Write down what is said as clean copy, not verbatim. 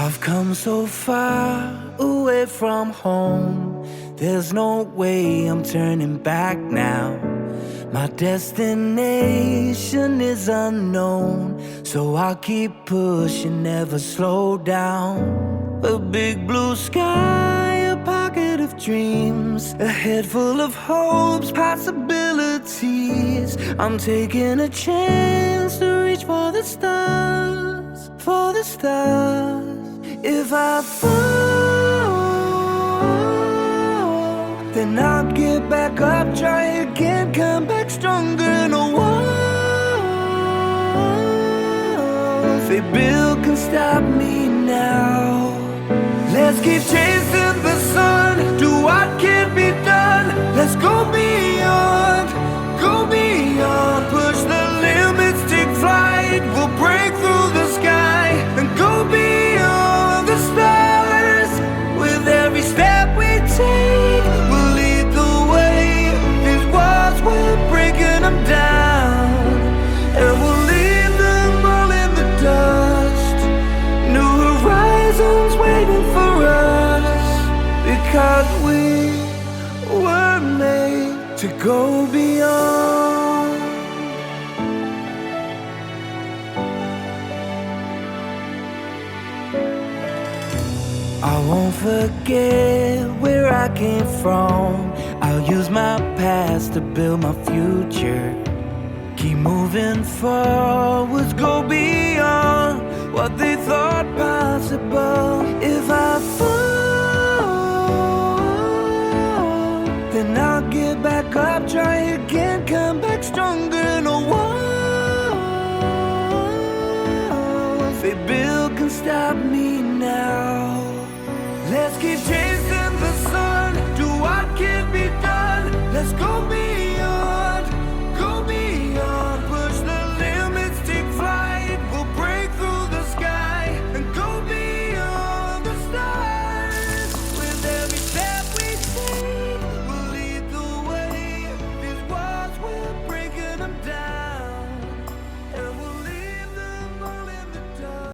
I've come so far away from home. There's no way I'm turning back now. My destination is unknown, so I'll keep pushing, never slow down. A big blue sky, a pocket of dreams, a head full of hopes, possibilities. I'm taking a chance to reach for the stars, for the stars. If I fall, then I'll get back up, try again, come back stronger. No walls they build can stop me now. Let's keep chasing the sun, do what can't be done. Let's go beyond, push the limits, take flight. We'll break through the sky and go beyond the stars. With every step we take, we'll lead the way. These walls, we're breaking them down, and we'll leave them all in the dust. New horizons waiting for us, because we were made to go beyond. I won't forget where I came from. I'll use my past to build my future. Keep moving forwards, go beyond what they thought possible. If I fall, then I'll get back up, try again, come back stronger. No walls they build can stop me now. Let's keep chasing the sun, do what can't be done. Let's go beyond.